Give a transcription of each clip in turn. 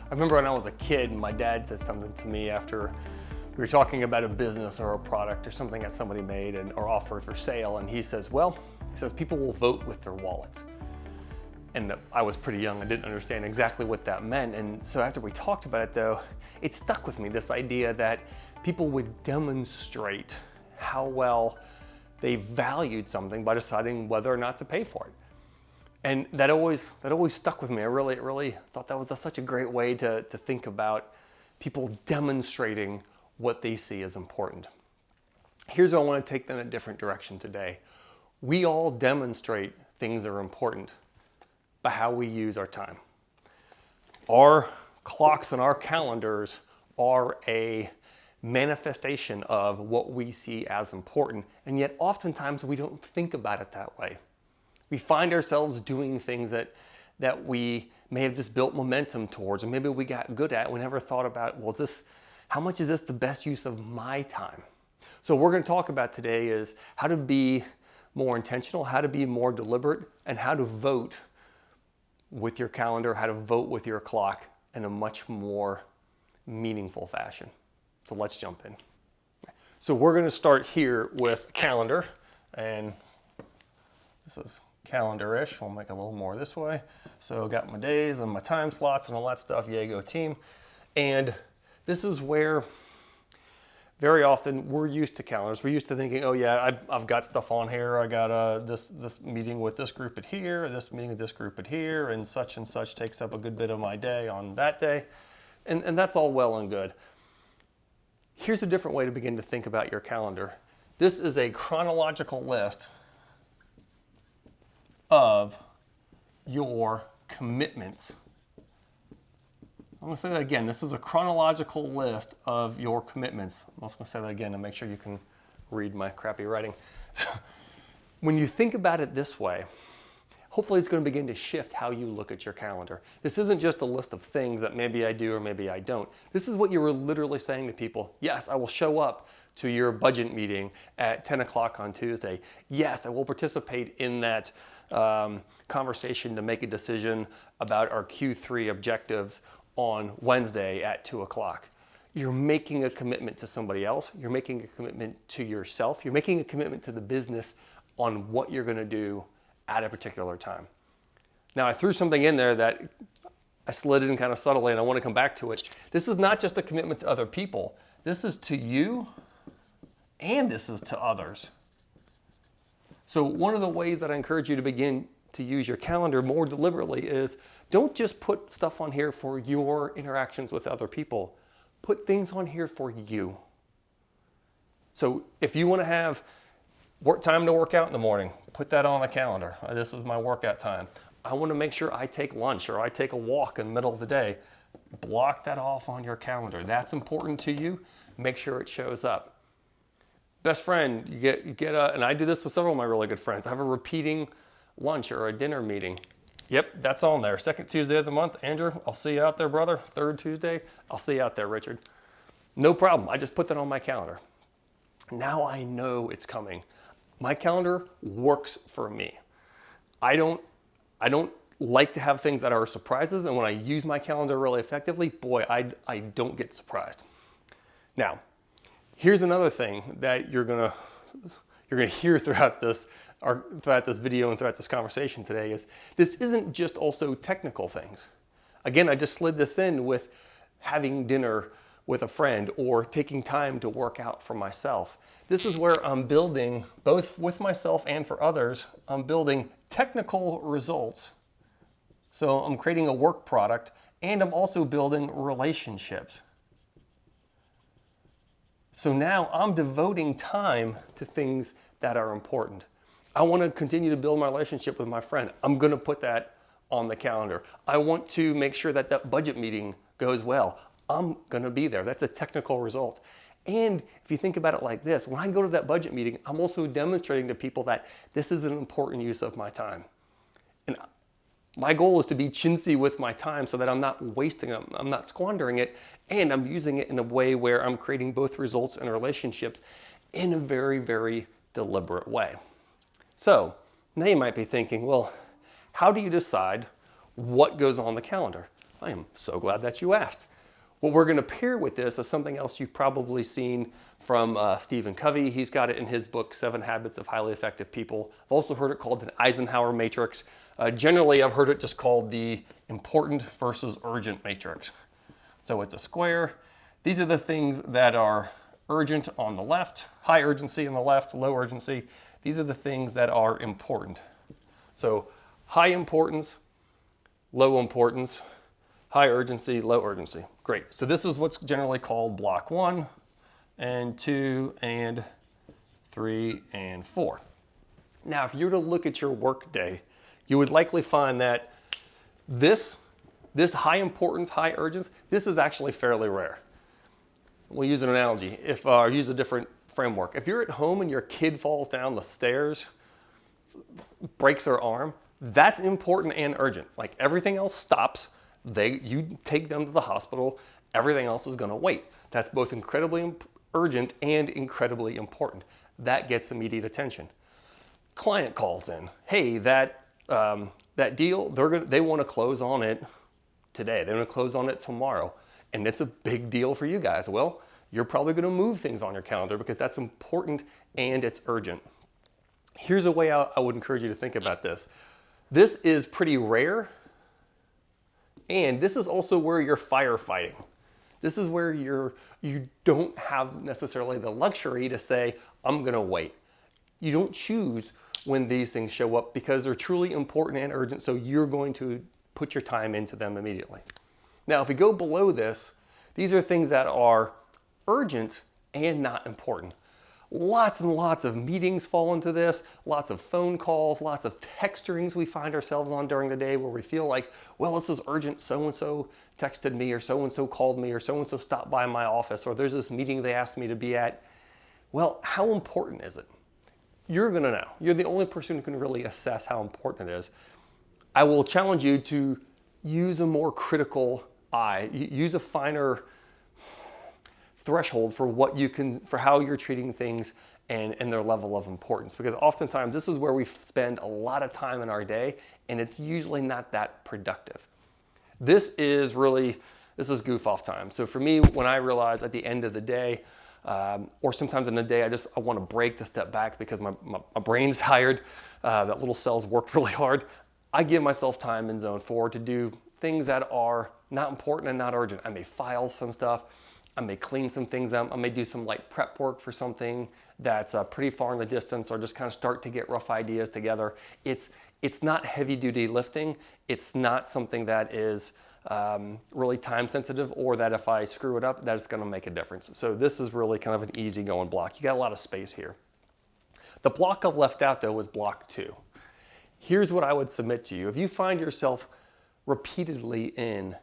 I remember when I was a kid, my dad said something to me after we were talking about a business or a product or something that somebody made or offered for sale, and he says, people will vote with their wallets. And I was pretty young, I didn't understand exactly what that meant, and so after we talked about it though, it stuck with me, this idea that people would demonstrate how well they valued something by deciding whether or not to pay for it. And that always stuck with me. I really thought that was such a great way to think about people demonstrating what they see as important. Here's where I want to take them in a different direction today. We all demonstrate things that are important by how we use our time. Our clocks and our calendars are a manifestation of what we see as important, and yet oftentimes we don't think about it that way. We find ourselves doing things that we may have just built momentum towards, or maybe we got good at. We never thought about, how much is this the best use of my time? So what we're going to talk about today is how to be more intentional, how to be more deliberate, and how to vote with your calendar, how to vote with your clock in a much more meaningful fashion. So let's jump in. So we're going to start here with calendar, and this is calendar-ish. We'll make a little more this way. So got my days and my time slots and all that stuff. Yay, go team. And this is where very often we're used to calendars. We're used to thinking, oh yeah, I've got stuff on here. I got this meeting with this group at here, this meeting with this group at here, and such takes up a good bit of my day on that day. And that's all well and good. Here's a different way to begin to think about your calendar. This is a chronological list of your commitments. I'm going to say that again. This is a chronological list of your commitments. I'm also going to say that again to make sure you can read my crappy writing. When you think about it this way, hopefully it's going to begin to shift how you look at your calendar. This isn't just a list of things that maybe I do or maybe I don't. This is what you were literally saying to people. Yes, I will show up to your budget meeting at 10 o'clock on Tuesday. Yes, I will participate in that conversation to make a decision about our Q3 objectives on Wednesday at 2 o'clock. You're making a commitment to somebody else. You're making a commitment to yourself. You're making a commitment to the business on what you're going to do at a particular time. Now, I threw something in there that I slid in kind of subtly, and I want to come back to it. This is not just a commitment to other people. This is to you, and this is to others. So one of the ways that I encourage you to begin to use your calendar more deliberately is don't just put stuff on here for your interactions with other people. Put things on here for you. So if you want to have time to work out in the morning, put that on the calendar. This is my workout time. I want to make sure I take lunch or I take a walk in the middle of the day. Block that off on your calendar. That's important to you. Make sure it shows up. Best friend, and I do this with several of my really good friends. I have a repeating lunch or a dinner meeting. Yep, that's on there. Second Tuesday of the month. Andrew, I'll see you out there, brother. Third Tuesday, I'll see you out there, Richard. No problem. I just put that on my calendar. Now I know it's coming. My calendar works for me. I don't like to have things that are surprises, and when I use my calendar really effectively, boy, I don't get surprised. Now, here's another thing that you're gonna hear throughout this video and throughout this conversation today is this isn't just also technical things. Again, I just slid this in with having dinner with a friend or taking time to work out for myself. This is where I'm building, both with myself and for others, I'm building technical results. So I'm creating a work product, and I'm also building relationships. So now I'm devoting time to things that are important. I want to continue to build my relationship with my friend. I'm going to put that on the calendar. I want to make sure that that budget meeting goes well. I'm going to be there. That's a technical result. And if you think about it like this, when I go to that budget meeting, I'm also demonstrating to people that this is an important use of my time. And my goal is to be chintzy with my time so that I'm not wasting it, I'm not squandering it, and I'm using it in a way where I'm creating both results and relationships in a very, very deliberate way. So now you might be thinking, well, how do you decide what goes on the calendar? I am so glad that you asked. What we're going to pair with this is something else you've probably seen from Stephen Covey. He's got it in his book, 7 Habits of Highly Effective People. I've also heard it called an Eisenhower matrix. Generally, I've heard it just called the important versus urgent matrix. So it's a square. These are the things that are urgent on the left, high urgency on the left, low urgency. These are the things that are important. So high importance, low importance, high urgency, low urgency. Great. So this is what's generally called block 1 and 2 and 3 and 4. Now, if you were to look at your work day, you would likely find that this high importance, high urgency, this is actually fairly rare. We'll use an analogy. Use a different framework. If you're at home and your kid falls down the stairs, breaks their arm, that's important and urgent. Like everything else stops. You take them to the hospital. Everything else is going to wait. That's both incredibly urgent and incredibly important. That gets immediate attention. Client calls in. Hey, that deal, they want to close on it today. They want to close on it tomorrow. And it's a big deal for you guys. Well, you're probably going to move things on your calendar because that's important and it's urgent. Here's a way I would encourage you to think about this. This is pretty rare, and this is also where you're firefighting. This is where you don't have necessarily the luxury to say, I'm going to wait. You don't choose when these things show up because they're truly important and urgent, so you're going to put your time into them immediately. Now, if we go below this, these are things that are urgent and not important. Lots and lots of meetings fall into this, lots of phone calls, lots of texterings we find ourselves on during the day where we feel like, well, this is urgent, so-and-so texted me, or so-and-so called me, or so-and-so stopped by my office, or there's this meeting they asked me to be at. Well, how important is it? You're gonna know. You're the only person who can really assess how important it is. I will challenge you to use a more critical eye, use a finer threshold for how you're treating things and their level of importance. Because oftentimes this is where we spend a lot of time in our day and it's usually not that productive. This is goof off time. So for me, when I realize at the end of the day, or sometimes in the day, I want to break to step back because my brain's tired, that little cell's worked really hard. I give myself time in zone 4 to do things that are not important and not urgent. I may file some stuff. I may clean some things up. I may do some light prep work for something that's pretty far in the distance, or just kind of start to get rough ideas together. It's not heavy duty lifting. It's not something that is really time sensitive, or that if I screw it up, that it's going to make a difference. So this is really kind of an easy going block. You got a lot of space here. The block I've left out though was block 2. Here's what I would submit to you. If you find yourself repeatedly in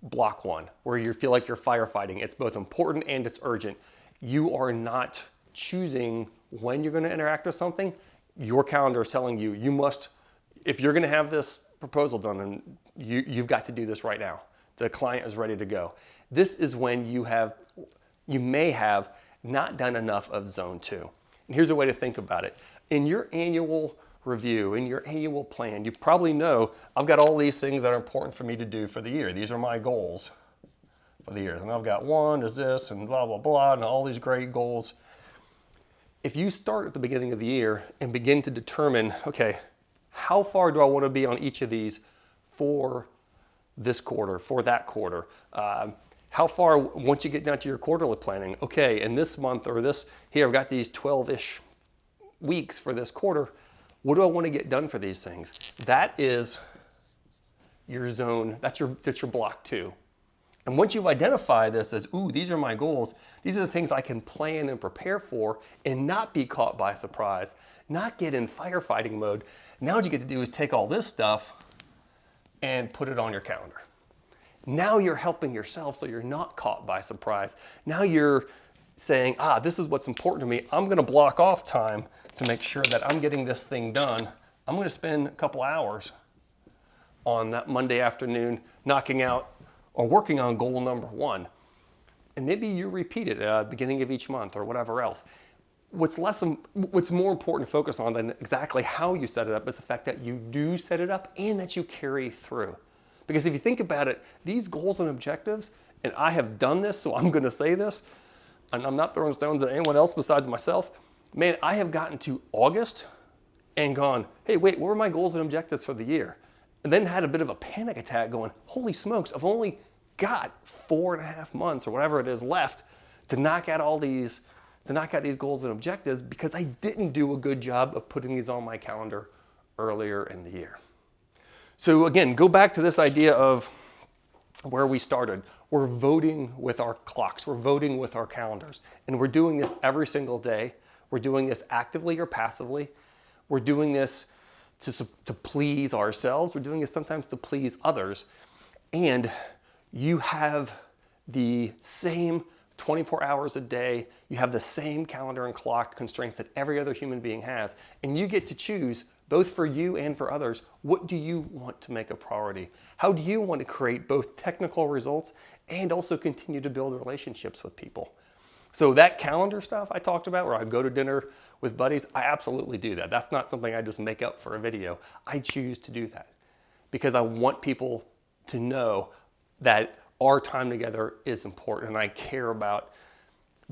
block 1, where you feel like you're firefighting, it's both important and it's urgent, you are not choosing when you're going to interact with something. Your calendar is telling you, if you're going to have this proposal done, and you've got to do this right now. The client is ready to go. This is when you may have not done enough of zone 2. And here's a way to think about it. In your annual review, in your annual plan, you probably know I've got all these things that are important for me to do for the year. These are my goals for the year. And I've got one is this and blah, blah, blah, and all these great goals. If you start at the beginning of the year and begin to determine, okay, how far do I want to be on each of these for this quarter, for that quarter? How far, once you get down to your quarterly planning, okay, in this month or here, I've got these 12-ish weeks for this quarter. What do I want to get done for these things? That is your zone, that's your block 2. And once you've identified this as, ooh, these are my goals, these are the things I can plan and prepare for and not be caught by surprise, not get in firefighting mode. Now what you get to do is take all this stuff and put it on your calendar. Now you're helping yourself so you're not caught by surprise. Now you're saying, this is what's important to me. I'm going to block off time to make sure that I'm getting this thing done. I'm going to spend a couple hours on that Monday afternoon knocking out or working on goal number 1. And maybe you repeat it at the beginning of each month or whatever else. What's more important to focus on than exactly how you set it up is the fact that you do set it up and that you carry through. Because if you think about it, these goals and objectives, and I have done this, so I'm gonna say this, and I'm not throwing stones at anyone else besides myself, man, I have gotten to August and gone, hey, wait, what were my goals and objectives for the year? And then had a bit of a panic attack going, holy smokes, I've only got 4.5 months or whatever it is left to knock out these goals and objectives because I didn't do a good job of putting these on my calendar earlier in the year. So again, go back to this idea of where we started. We're voting with our clocks, we're voting with our calendars, and we're doing this every single day. We're doing this actively or passively. We're doing this to please ourselves. We're doing this sometimes to please others. And you have the same 24 hours a day. You have the same calendar and clock constraints that every other human being has. And you get to choose, both for you and for others, what do you want to make a priority? How do you want to create both technical results and also continue to build relationships with people? So that calendar stuff I talked about, where I go to dinner with buddies, I absolutely do that. That's not something I just make up for a video. I choose to do that because I want people to know that our time together is important and I care about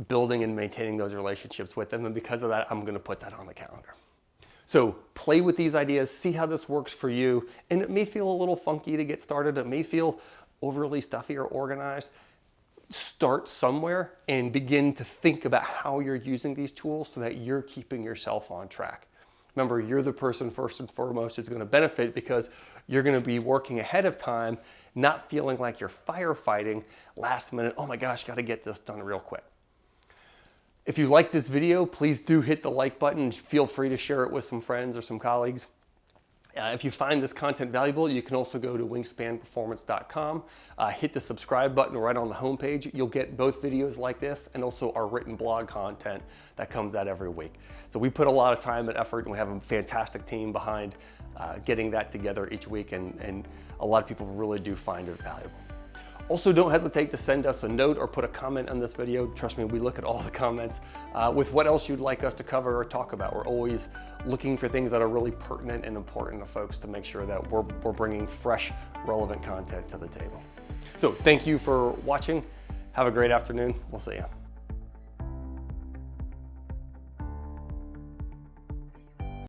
building and maintaining those relationships with them. And because of that, I'm going to put that on the calendar. So play with these ideas, see how this works for you. And it may feel a little funky to get started. It may feel overly stuffy or organized. Start somewhere and begin to think about how you're using these tools so that you're keeping yourself on track. Remember, you're the person first and foremost who's going to benefit because you're going to be working ahead of time, not feeling like you're firefighting last minute. Oh my gosh, got to get this done real quick. If you like this video, please do hit the like button. Feel free to share it with some friends or some colleagues. If you find this content valuable, you can also go to wingspanperformance.com, hit the subscribe button right on the homepage. You'll get both videos like this and also our written blog content that comes out every week. So we put a lot of time and effort, and we have a fantastic team behind getting that together each week, and a lot of people really do find it valuable. Also, don't hesitate to send us a note or put a comment on this video. Trust me, we look at all the comments with what else you'd like us to cover or talk about. We're always looking for things that are really pertinent and important to folks to make sure that we're bringing fresh, relevant content to the table. So thank you for watching. Have a great afternoon. We'll see you.